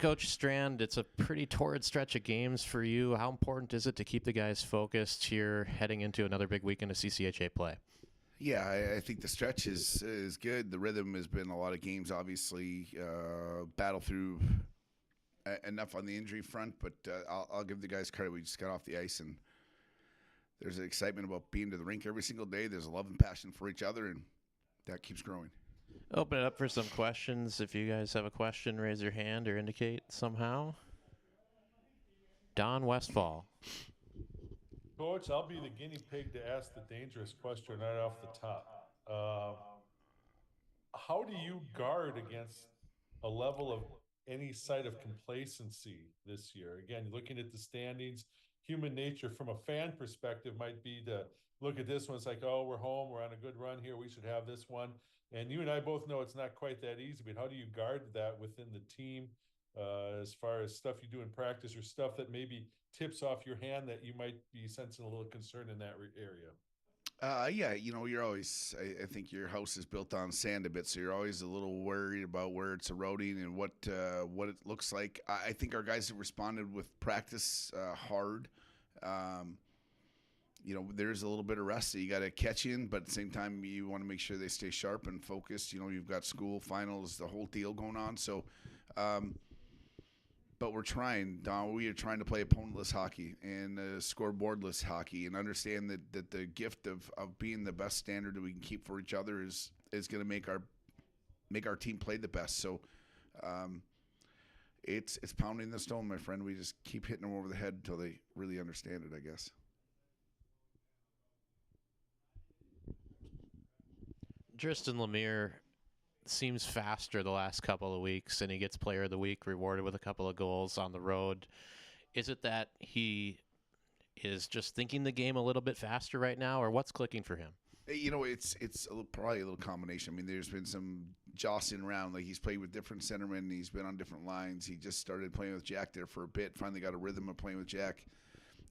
Coach Strand, it's a pretty torrid stretch of games for you. How important is it to keep the guys focused here heading into another big weekend of CCHA play? Yeah, I think the stretch is good. The rhythm has been a lot of games, obviously, battle through enough on the injury front, but I'll give the guys credit. We just got off the ice, and there's an excitement about being to the rink every single day. There's a love and passion for each other, and that keeps growing. Open it up for some questions. If you guys have a question, raise your hand or indicate somehow. Don Westfall. Coach, I'll be the guinea pig to ask the dangerous question right off the top. How do you guard against a level of any side of complacency this year? Again, looking at the standings, human nature from a fan perspective might be to look at this one. It's like, oh, we're home. We're on a good run here. We should have this one. And you and I both know it's not quite that easy, but how do you guard that within the team as far as stuff you do in practice or stuff that maybe tips off your hand that you might be sensing a little concern in that area? Yeah, you're always. I think your house is built on sand a bit, so you're always a little worried about where it's eroding and what it looks like. I think our guys have responded with practice hard. There's a little bit of rest that you got to catch in, but at the same time, you want to make sure they stay sharp and focused. You've got school, finals, the whole deal going on. So, but we're trying, Don. We are trying to play opponentless hockey and scoreboardless hockey, and understand that the gift of being the best standard that we can keep for each other is going to make our team play the best. So, it's pounding the stone, my friend. We just keep hitting them over the head until they really understand it, I guess. Tristan Lemire seems faster the last couple of weeks, and he gets Player of the Week, rewarded with a couple of goals on the road. Is it that he is just thinking the game a little bit faster right now, or what's clicking for him? It's probably a little combination. I mean, there's been some jostling around. Like, he's played with different centermen. He's been on different lines. He just started playing with Jack there for a bit, finally got a rhythm of playing with Jack.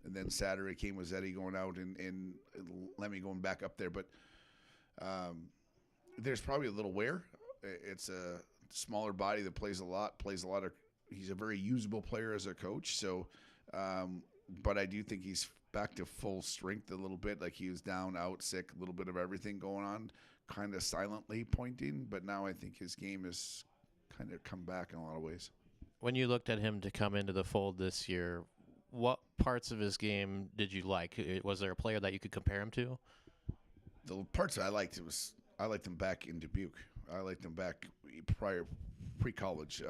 And then Saturday came with Zeddy going out and Lemmy going back up there. But there's probably a little wear. It's a smaller body that plays a lot of. He's a very usable player as a coach. So, but I do think he's back to full strength a little bit. Like, he was down, out, sick, a little bit of everything going on, kind of silently pointing. But now I think his game has kind of come back in a lot of ways. When you looked at him to come into the fold this year, what parts of his game did you like? Was there a player that you could compare him to? The parts that I liked him back in Dubuque. I liked him back pre-college.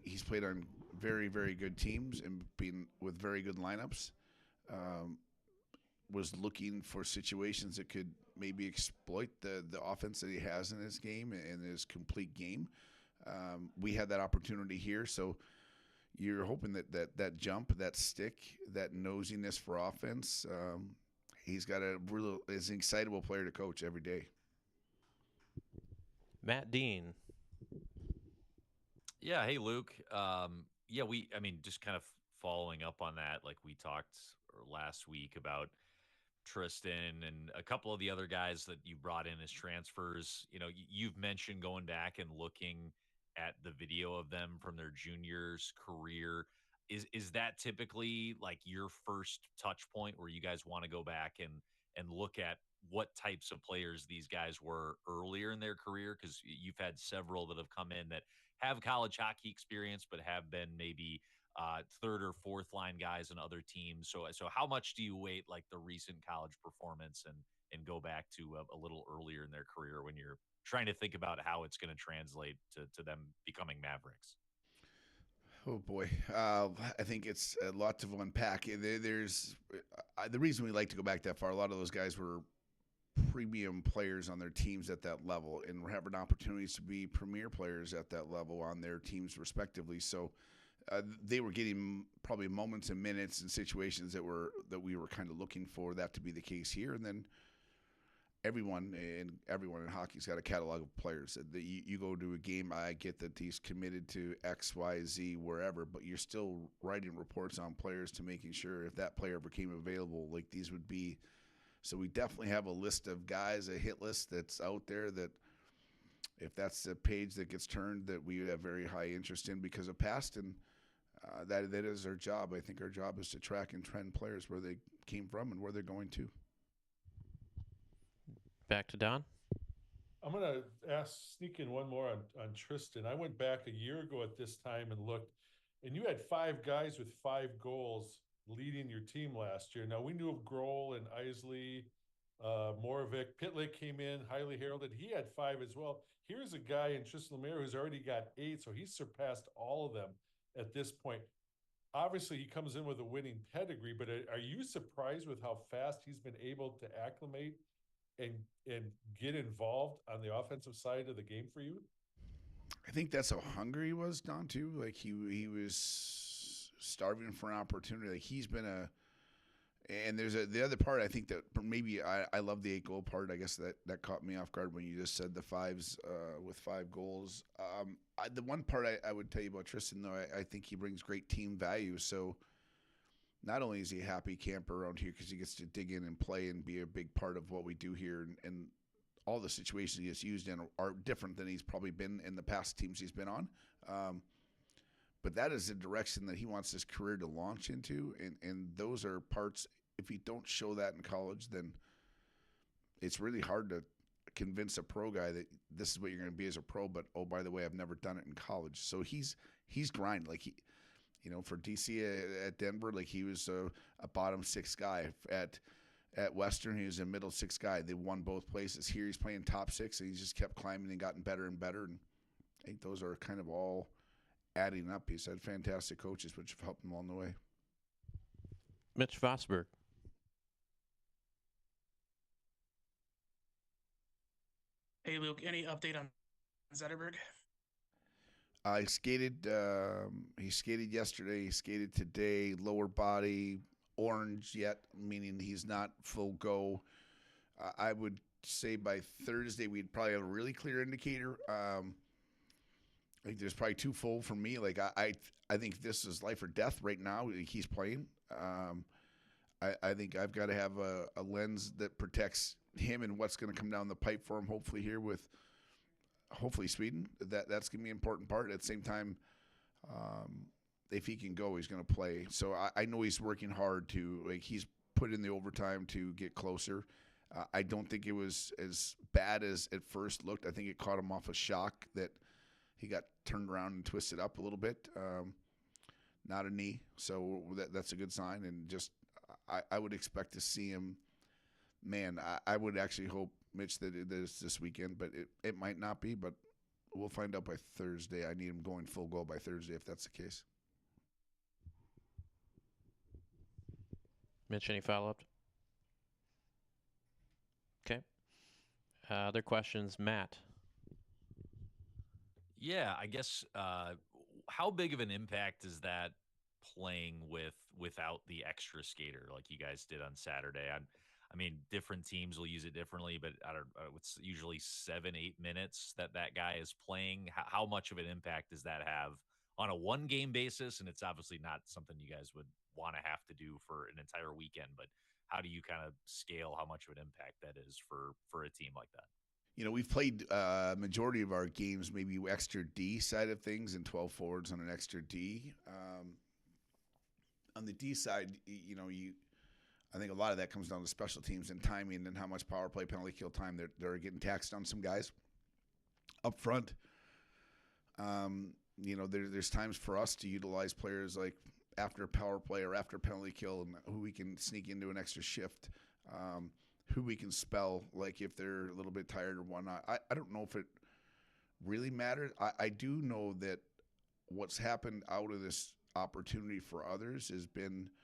He's played on very, very good teams and been with very good lineups. Was looking for situations that could maybe exploit the offense that he has in his game and his complete game. We had that opportunity here, so you're hoping that jump, that stick, that nosiness for offense. He's got is an excitable player to coach every day. Matt Dean. Yeah, hey Luke. Just kind of following up on that, like we talked last week about Tristan and a couple of the other guys that you brought in as transfers. You've mentioned going back and looking at the video of them from their juniors career. Is that typically like your first touch point where you guys want to go back and look at what types of players these guys were earlier in their career? Because you've had several that have come in that have college hockey experience, but have been maybe third or fourth line guys in other teams. So how much do you weight like the recent college performance and go back to a little earlier in their career when you're trying to think about how it's going to translate to them becoming Mavericks? Oh boy, I think it's a lot to unpack. There's the reason we like to go back that far. A lot of those guys were premium players on their teams at that level, and were having opportunities to be premier players at that level on their teams respectively. So they were getting probably moments and minutes and situations that we were kind of looking for that to be the case here. And then everyone in hockey's got a catalog of players. You go to a game, I get that he's committed to X, Y, Z, wherever, but you're still writing reports on players to making sure if that player became available, like these would be. So we definitely have a list of guys, a hit list that's out there that if that's a page that gets turned, that we have very high interest in because of past, and that is our job. I think our job is to track and trend players where they came from and where they're going to. Back to Don. I'm going to sneak in one more on Tristan. I went back a year ago at this time and looked, and you had 5 guys with 5 goals leading your team last year. Now, we knew of Grohl and Isley, Maverick. Pitlick came in, highly heralded. He had 5 as well. Here's a guy in Tristan Lemire who's already got 8, so he's surpassed all of them at this point. Obviously, he comes in with a winning pedigree, but are you surprised with how fast he's been able to acclimate and get involved on the offensive side of the game for you? I think that's how hungry he was, Don, too. Like he was starving for an opportunity. Like he's been and there's the other part. I think that maybe I love the 8 goal part. I guess that caught me off guard when you just said the 5s with 5 goals. The one part I would tell you about Tristan, though, I think he brings great team value. So not only is he a happy camper around here because he gets to dig in and play and be a big part of what we do here, and all the situations he gets used in are different than he's probably been in the past teams he's been on. But that is the direction that he wants his career to launch into, and those are parts. If you don't show that in college, then it's really hard to convince a pro guy that this is what you're going to be as a pro. But oh, by the way, I've never done it in college. So he's grind like he. You know, for DC at Denver, like he was a bottom 6 guy. At Western, he was a middle 6 guy. They won both places. Here he's playing top 6, and he's just kept climbing and gotten better and better. And I think those are kind of all adding up. He's had fantastic coaches, which have helped him along the way. Mitch Vosberg. Hey, Luke, any update on Zetterberg? He skated yesterday. He skated today. Lower body, orange yet, meaning he's not full go. I would say by Thursday we'd probably have a really clear indicator. I think there's probably 2 full for me. Like I think this is life or death right now. He's playing. I think I've got to have a lens that protects him and what's going to come down the pipe for him. Hopefully here with. Hopefully Sweden. That's going to be an important part. At the same time, if he can go, he's going to play. So I know he's working hard he's put in the overtime to get closer. I don't think it was as bad as it first looked. I think it caught him off a shock that he got turned around and twisted up a little bit. Not a knee. So that's a good sign. And just I would expect to see him. Man, I would actually hope, Mitch, that it is this weekend, but it might not be, but we'll find out by Thursday. I need him going full goal by Thursday if that's the case. Mitch, any follow-up? Okay. Other questions, Matt? Yeah, I guess how big of an impact is that playing without the extra skater like you guys did on Saturday? I mean, different teams will use it differently, but I don't. It's usually 7-8 minutes that guy is playing. How much of an impact does that have on a 1-game basis? And it's obviously not something you guys would want to have to do for an entire weekend. But how do you kind of scale how much of an impact that is for a team like that? You know, we've played majority of our games maybe extra D side of things and 12 forwards on an extra D. On the D side, I think a lot of that comes down to special teams and timing and how much power play, penalty kill time they're getting taxed on some guys up front. There's times for us to utilize players like after power play or after penalty kill and who we can sneak into an extra shift, who we can spell, like if they're a little bit tired or whatnot. I don't know if it really matters. I do know that what's happened out of this opportunity for others has been –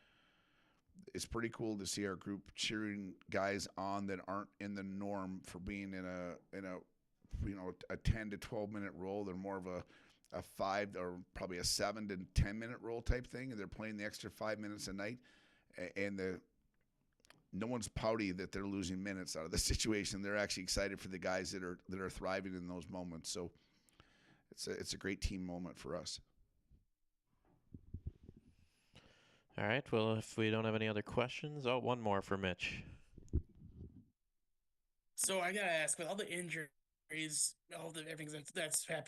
it's pretty cool to see our group cheering guys on that aren't in the norm for being in a 10 to 12 minute role. They're more of a 5 or probably a 7 to 10 minute role type thing, and they're playing the extra 5 minutes a night. And no one's pouty that they're losing minutes out of the situation. They're actually excited for the guys that are thriving in those moments. So it's a great team moment for us. All right. Well, if we don't have any other questions, one more for Mitch. So I gotta ask, with all the injuries injuries, all the everything that's happened.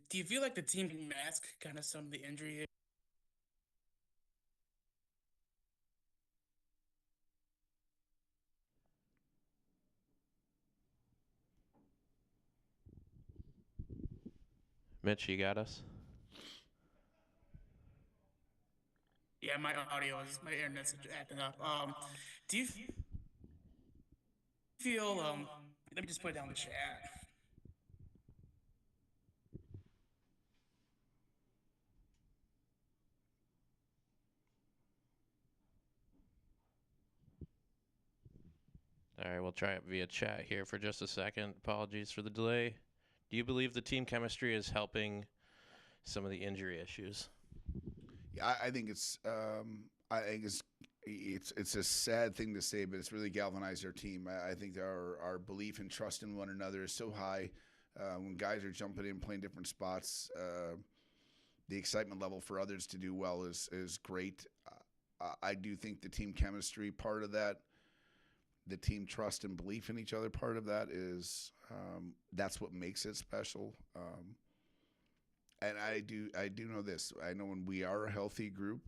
Do you feel like the team can mask kind of some of the injury? Mitch, you got us? Yeah, my internet's acting up. Do you feel let me just put it down in the chat. All right, we'll try it via chat here for just a second. Apologies for the delay. Do you believe the team chemistry is helping some of the injury issues? Yeah, I think it's it's a sad thing to say, but it's really galvanized our team. I think our belief and trust in one another is so high. When guys are jumping in, playing different spots, the excitement level for others to do well is great. I do think the team chemistry part of that, the team trust and belief in each other part of that is that's what makes it special. And I do know this. I know when we are a healthy group,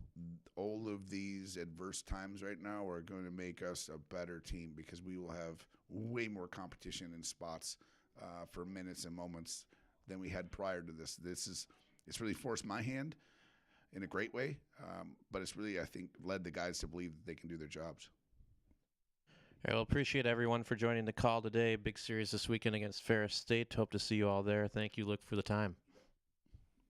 all of these adverse times right now are going to make us a better team because we will have way more competition in spots for minutes and moments than we had prior to this. It's really forced my hand in a great way, but it's really, I think, led the guys to believe that they can do their jobs. All right, well, appreciate everyone for joining the call today. Big series this weekend against Ferris State. Hope to see you all there. Thank you, Luke, for the time.